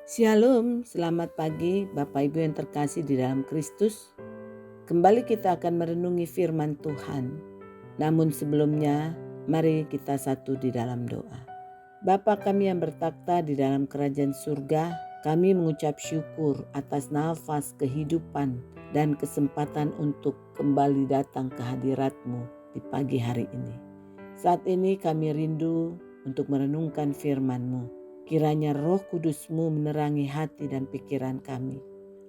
Shalom, selamat pagi Bapak Ibu yang terkasih di dalam Kristus. Kembali kita akan merenungi firman Tuhan. Namun sebelumnya, mari kita satu di dalam doa. Bapa kami yang bertakhta di dalam kerajaan surga, kami mengucap syukur atas nafas kehidupan dan kesempatan untuk kembali datang ke hadirat-Mu di pagi hari ini. Saat ini kami rindu untuk merenungkan firman-Mu. Kiranya Roh Kudus-Mu menerangi hati dan pikiran kami,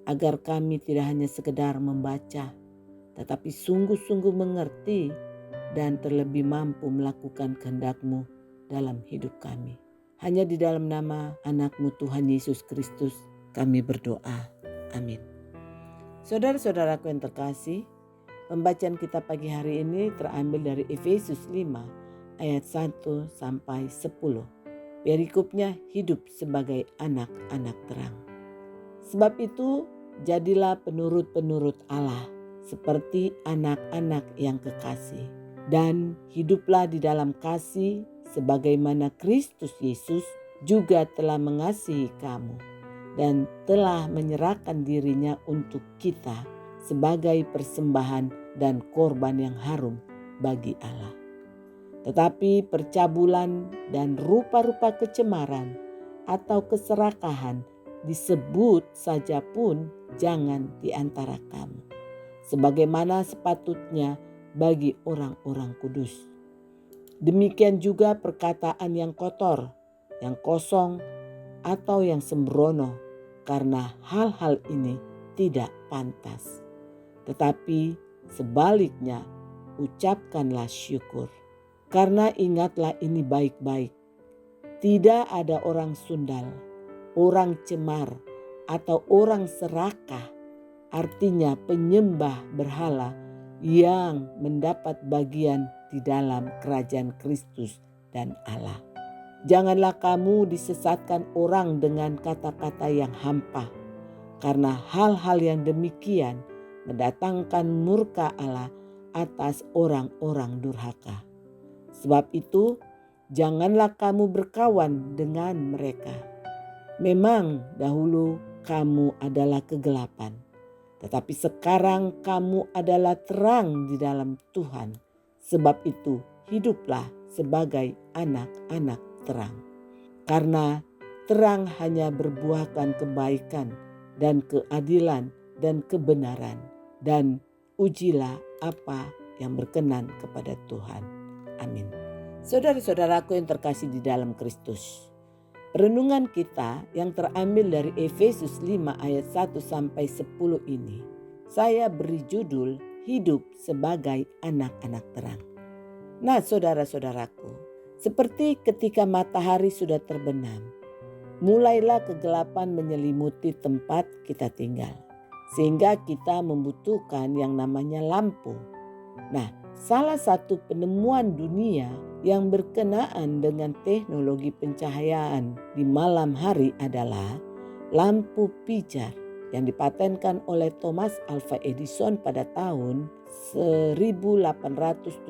agar kami tidak hanya sekedar membaca, tetapi sungguh-sungguh mengerti dan terlebih mampu melakukan kehendak-Mu dalam hidup kami. Hanya di dalam nama anak-Mu Tuhan Yesus Kristus kami berdoa. Amin. Saudara-saudaraku yang terkasih, pembacaan kita pagi hari ini terambil dari Efesus 5 ayat 1 sampai 10. Perikopnya hidup sebagai anak-anak terang. Sebab itu jadilah penurut-penurut Allah seperti anak-anak yang kekasih. Dan hiduplah di dalam kasih sebagaimana Kristus Yesus juga telah mengasihi kamu. Dan telah menyerahkan dirinya untuk kita sebagai persembahan dan korban yang harum bagi Allah. Tetapi percabulan dan rupa-rupa kecemaran atau keserakahan disebut saja pun jangan di antara kamu, sebagaimana sepatutnya bagi orang-orang kudus. Demikian juga perkataan yang kotor, yang kosong, atau yang sembrono, karena hal-hal ini tidak pantas. Tetapi sebaliknya ucapkanlah syukur. Karena ingatlah ini baik-baik, tidak ada orang sundal, orang cemar, atau orang serakah, artinya penyembah berhala yang mendapat bagian di dalam kerajaan Kristus dan Allah. Janganlah kamu disesatkan orang dengan kata-kata yang hampa, karena hal-hal yang demikian mendatangkan murka Allah atas orang-orang durhaka. Sebab itu, janganlah kamu berkawan dengan mereka. Memang dahulu kamu adalah kegelapan, tetapi sekarang kamu adalah terang di dalam Tuhan. Sebab itu, hiduplah sebagai anak-anak terang. Karena terang hanya berbuahkan kebaikan dan keadilan dan kebenaran. Dan ujilah apa yang berkenan kepada Tuhan. Amin. Saudara-saudaraku yang terkasih di dalam Kristus. Renungan kita yang terambil dari Efesus 5 ayat 1 sampai 10 ini, saya beri judul hidup sebagai anak-anak terang. Nah, saudara-saudaraku, seperti ketika matahari sudah terbenam, mulailah kegelapan menyelimuti tempat kita tinggal, sehingga kita membutuhkan yang namanya lampu. Nah, salah satu penemuan dunia yang berkenaan dengan teknologi pencahayaan di malam hari adalah lampu pijar yang dipatenkan oleh Thomas Alva Edison pada tahun 1879.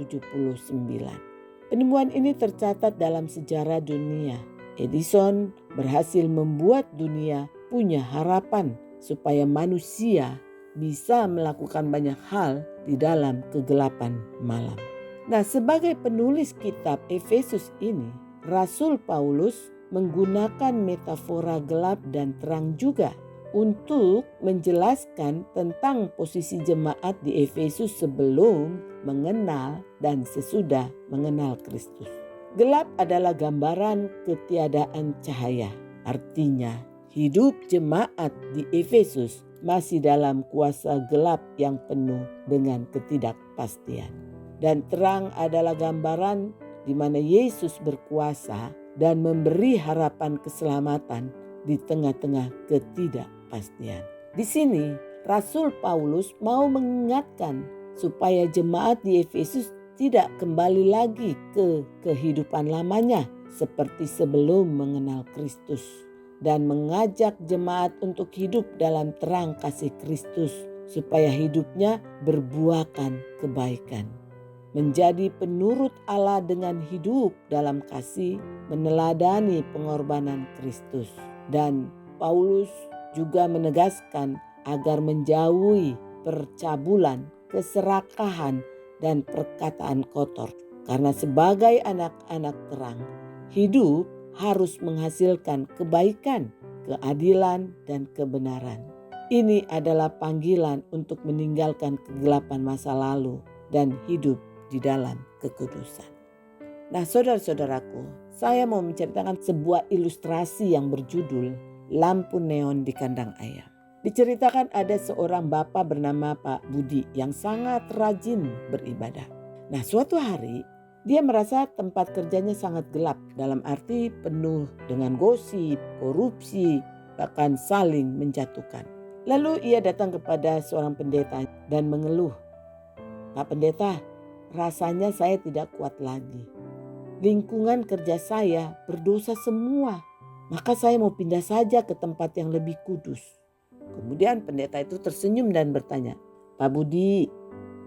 Penemuan ini tercatat dalam sejarah dunia. Edison berhasil membuat dunia punya harapan supaya manusia bisa melakukan banyak hal di dalam kegelapan malam. Nah, sebagai penulis kitab Efesus ini, Rasul Paulus menggunakan metafora gelap dan terang juga untuk menjelaskan tentang posisi jemaat di Efesus sebelum mengenal dan sesudah mengenal Kristus. Gelap adalah gambaran ketiadaan cahaya. Artinya, hidup jemaat di Efesus masih dalam kuasa gelap yang penuh dengan ketidakpastian. Dan terang adalah gambaran di mana Yesus berkuasa dan memberi harapan keselamatan di tengah-tengah ketidakpastian. Di sini Rasul Paulus mau mengingatkan supaya jemaat di Efesus tidak kembali lagi ke kehidupan lamanya seperti sebelum mengenal Kristus, dan mengajak jemaat untuk hidup dalam terang kasih Kristus supaya hidupnya berbuahkan kebaikan. Menjadi penurut Allah dengan hidup dalam kasih, meneladani pengorbanan Kristus, dan Paulus juga menegaskan agar menjauhi percabulan, keserakahan, dan perkataan kotor. Karena sebagai anak-anak terang, hidup harus menghasilkan kebaikan, keadilan, dan kebenaran. Ini adalah panggilan untuk meninggalkan kegelapan masa lalu dan hidup di dalam kekudusan. Nah, saudara-saudaraku, saya mau menceritakan sebuah ilustrasi yang berjudul Lampu Neon di Kandang Ayam. Diceritakan ada seorang bapak bernama Pak Budi yang sangat rajin beribadah. Nah, suatu hari dia merasa tempat kerjanya sangat gelap, dalam arti penuh dengan gosip, korupsi, bahkan saling menjatuhkan. Lalu ia datang kepada seorang pendeta dan mengeluh, "Pak Pendeta, rasanya saya tidak kuat lagi. Lingkungan kerja saya berdosa semua, maka saya mau pindah saja ke tempat yang lebih kudus." Kemudian pendeta itu tersenyum dan bertanya, "Pak Budi,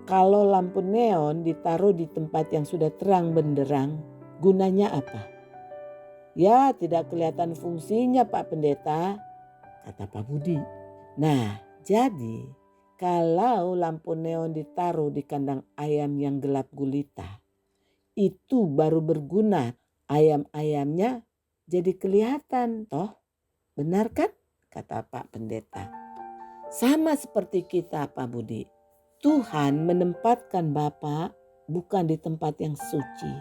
kalau lampu neon ditaruh di tempat yang sudah terang benderang, gunanya apa?" "Ya, tidak kelihatan fungsinya Pak Pendeta," kata Pak Budi. Nah, jadi kalau lampu neon ditaruh di kandang ayam yang gelap gulita, itu baru berguna. Ayam-ayamnya jadi kelihatan, toh? Benar kan? Kata Pak Pendeta. Sama seperti kita, Pak Budi. Tuhan menempatkan Bapak bukan di tempat yang suci,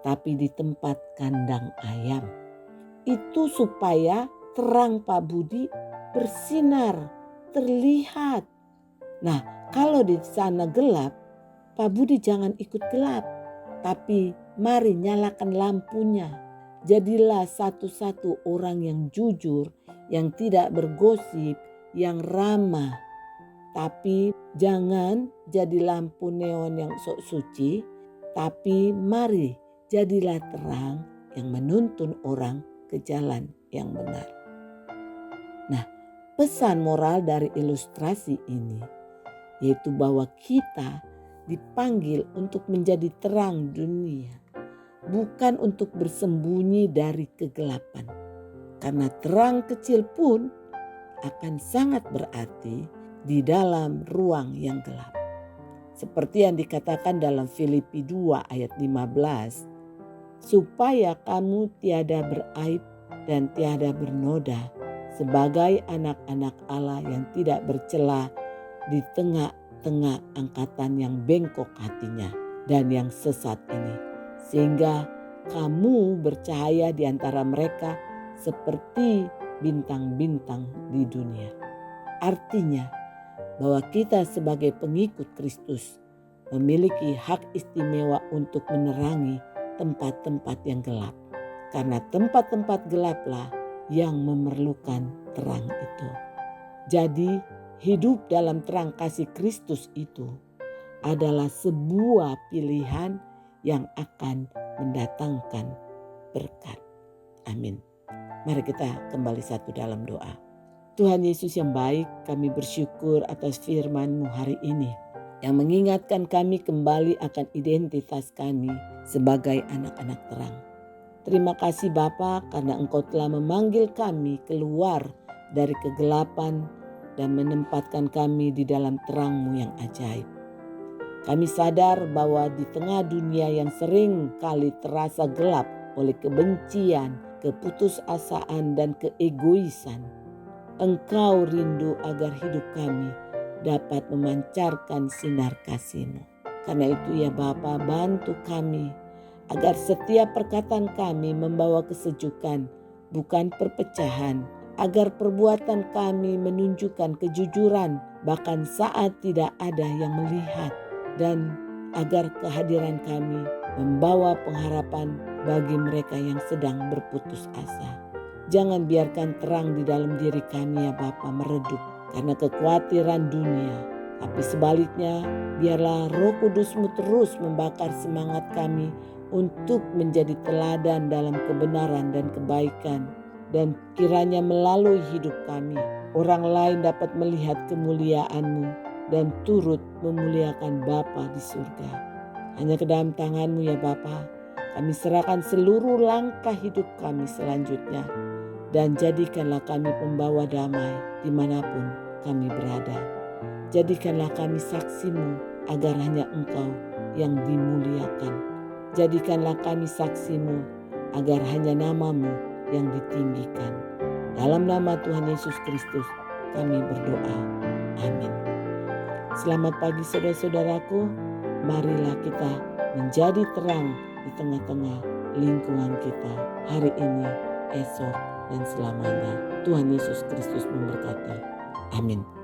tapi di tempat kandang ayam. Itu supaya terang Pak Budi bersinar, terlihat. Nah, kalau di sana gelap, Pak Budi jangan ikut gelap, tapi mari nyalakan lampunya. Jadilah satu-satu orang yang jujur, yang tidak bergosip, yang ramah. Tapi jangan jadi lampu neon yang sok suci, tapi mari jadilah terang yang menuntun orang ke jalan yang benar. Nah, pesan moral dari ilustrasi ini yaitu bahwa kita dipanggil untuk menjadi terang dunia, bukan untuk bersembunyi dari kegelapan. Karena terang kecil pun akan sangat berarti di dalam ruang yang gelap. Seperti yang dikatakan dalam Filipi 2 ayat 15, supaya kamu tiada beraib dan tiada bernoda sebagai anak-anak Allah yang tidak bercela di tengah-tengah angkatan yang bengkok hatinya dan yang sesat ini. Sehingga kamu bercahaya di antara mereka seperti bintang-bintang di dunia. Artinya bahwa kita sebagai pengikut Kristus memiliki hak istimewa untuk menerangi tempat-tempat yang gelap. Karena tempat-tempat gelaplah yang memerlukan terang itu. Jadi hidup dalam terang kasih Kristus itu adalah sebuah pilihan yang akan mendatangkan berkat. Amin. Mari kita kembali satu dalam doa. Tuhan Yesus yang baik, kami bersyukur atas firman-Mu hari ini yang mengingatkan kami kembali akan identitas kami sebagai anak-anak terang. Terima kasih Bapa karena Engkau telah memanggil kami keluar dari kegelapan dan menempatkan kami di dalam terang-Mu yang ajaib. Kami sadar bahwa di tengah dunia yang sering kali terasa gelap oleh kebencian, keputusasaan dan keegoisan, Engkau rindu agar hidup kami dapat memancarkan sinar kasih-Mu. Karena itu ya Bapa, bantu kami agar setiap perkataan kami membawa kesejukan, bukan perpecahan. Agar perbuatan kami menunjukkan kejujuran bahkan saat tidak ada yang melihat. Dan agar kehadiran kami membawa pengharapan bagi mereka yang sedang berputus asa. Jangan biarkan terang di dalam diri kami ya Bapa meredup karena kekhawatiran dunia. Tapi sebaliknya biarlah Roh Kudus-Mu terus membakar semangat kami untuk menjadi teladan dalam kebenaran dan kebaikan. Dan kiranya melalui hidup kami orang lain dapat melihat kemuliaan-Mu dan turut memuliakan Bapa di surga. Hanya ke dalam tangan-Mu ya Bapa, kami serahkan seluruh langkah hidup kami selanjutnya. dan jadikanlah kami pembawa damai dimanapun kami berada. Jadikanlah kami saksi-Mu agar hanya Engkau yang dimuliakan. Jadikanlah kami saksi-Mu agar hanya nama-Mu yang ditinggikan. Dalam nama Tuhan Yesus Kristus kami berdoa. Amin. Selamat pagi saudara-saudaraku. Marilah kita menjadi terang di tengah-tengah lingkungan kita hari ini, esok, dan selamanya. Tuhan Yesus Kristus memberkati. Amin.